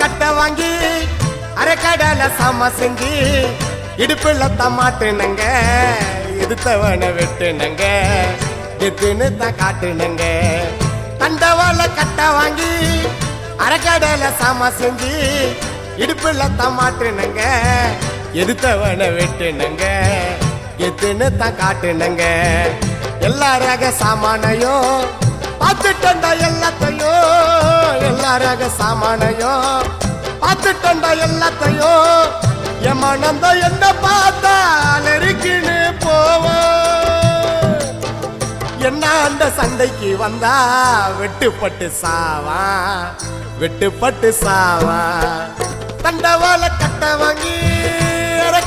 கட்ட வாங்கி அரைக்கடல சாம செஞ்சு இடுப்புல தமாட்டுனங்க எதுத்தவன வெட்டுனங்க எத்துன்னு தான் காட்டுனங்க தண்டவாள கட்ட வாங்கி அரைக்கடல சாம செஞ்சு இடுப்புல தமாட்டுனங்க எதுத்தவன வெட்டுனங்க எத்துன்னு தான் காட்டுனங்க எல்லா ரக சாமானையும் பார்த்துட்டா எல்லாத்தையும் எல்லா ரக சாமானையும் பார்த்துட்டா எல்லாத்தையும் என் மனந்த என்ன பார்த்தா நெருக்கின்னு போவோம் என்ன அந்த சண்டைக்கு வந்தா வெட்டுப்பட்டு சாவா வெட்டுப்பட்டு சாவா தண்டவாள கட்ட வாங்கி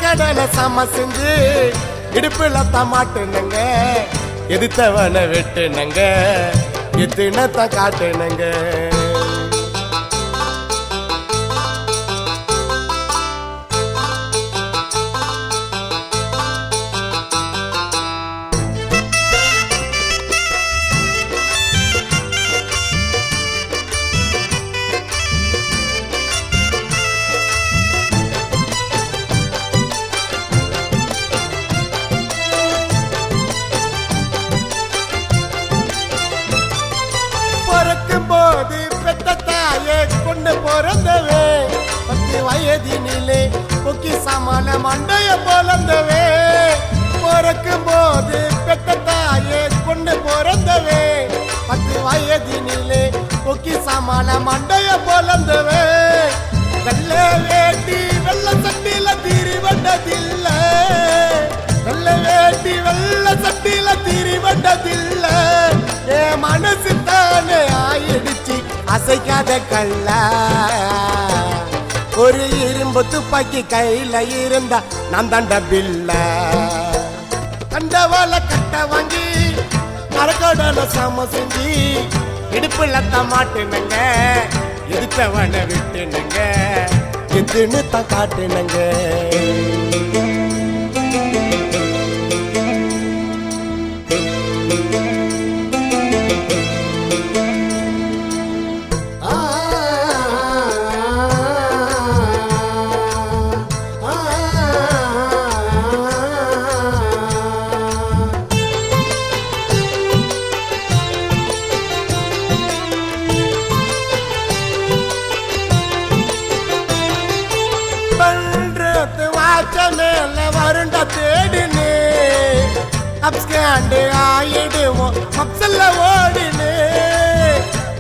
கடலை சம செஞ்சு இடுப்புல தமாட்டுனங்க எதுத்தவன வெட்டுனங்க எத்துனத்த காட்டுனங்க போது பெத்த தாயே கொண்டு பிறந்தவே 10 வயதினிலே பொக்கி சமான மண்டைய போலந்தவே பிறக்கும் போது பெத்த தாயே கொண்டு பிறந்தவே 10 வயதினிலே பொக்கி சமான மண்டைய போலந்தவே வெள்ள வேட்டி வெள்ள சட்டில தீரி வந்ததில்ல வெள்ள வேட்டி வெள்ள சட்டில தீரி வந்ததில்ல என் மனசு தானே ஆயிடுச்சு அசைக்காத கள்ள ஒரு இரும்பு துப்பாக்கி கையில இருந்தா நான் தண்ட பில்ல தண்டவாள கட்ட வாங்கி மரக்கடல சாம செஞ்சு இடுப்புல தமாட்டுனங்க எதுத்தவன விட்டுனுங்க எதுன்னு தான் காட்டுனங்க மேல வருண்ட தேடினு அப்ஸ்காண்டு ஆயிடுவோம் மப்சல்ல ஓடினு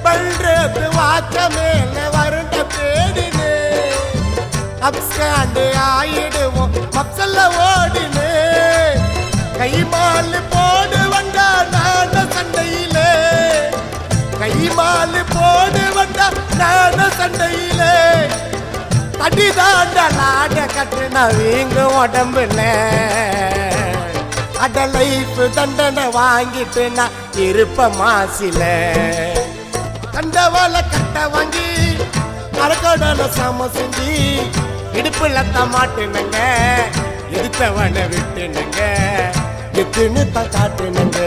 பண்றது வாச்ச மேல வருண்ட தேடினு அப்ஸ்காண்டு ஆயிடுவோம் மப்சல்ல ஓடினு கைமால் போடு வந்தா நான சண்டையிலே கைமால் போடு வந்தா நான சண்டையிலே அடிதாண்டலாட கட்டுன வீங்க உடம்புல அட லைஃப் தண்டனை வாங்கிட்டு நான் இருப்ப மாசில தண்டவாள கட்ட வாங்கி மரக்கடல சம செஞ்சு இடுப்புல தமாட்டுனங்க எதுத்தவன விட்டுனுங்க எத்துன்னு தான் காட்டுனங்க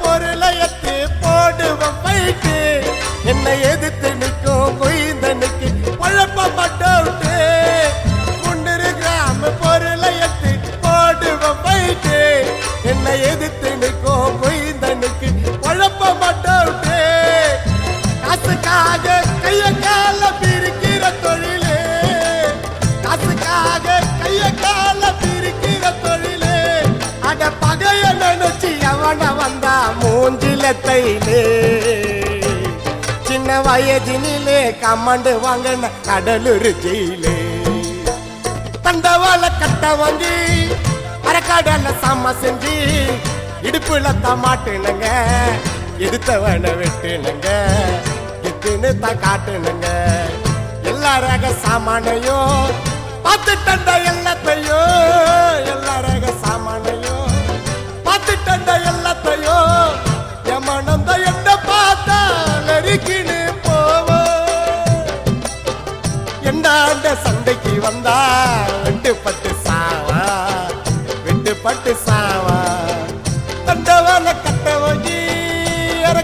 பொருளை எத்து போடுவோம் பைட்டு என்னை எதிர்த்து நிற்கும் கொய்தனுக்கு குழப்பப்பட்டு 3 கிராம பொருளை எத்து போடுவோம் பைட்டு என்னை எதிர்த்து நிற்கும் கொய்தனுக்கு குழப்பப்பட்டு காசுக்காக கைய கால பிரிக்கிற தொழிலே காசுக்காக கைய கால பிரிக்கிற தொழிலே அட பகைய நினைச்சு அவன வந்தா மூஞ்சில தைலே சின்ன வயதினிலே கமாண்டு வாங்கின கடலூர் ஜெயிலே தண்டவாள கட்ட வாங்கி அரைக்கடல சாம செஞ்சு இடுப்புல தமாட்டுனங்க எதுத்தவன வெட்டுனங்க கெத்துன்னு தான் காட்டுனுங்க. எல்லா ரக சாமானையும் பார்த்துட்டண்ட எல்லாத்தையும், எல்லா ரக சாமானையும் பார்த்துட்டண்ட எல்லாத்தையும் எமனந்த என்ன பார்த்தா நெருக்கின்னு போவோம். என்னாண்ட சண்டைக்கு வந்தா வெட்டுப்பட்டு சாவா, வெட்டுப்பட்டு சாவா. தண்டவாள கட்ட வாங்கி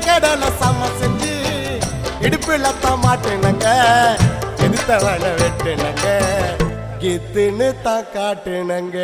கடலை சம செஞ்சு இடுப்புல தான் மாட்டுனங்க, எதிர்த்தவன வெட்டுனங்க, கெத்துன்னு தான் காட்டுனங்க.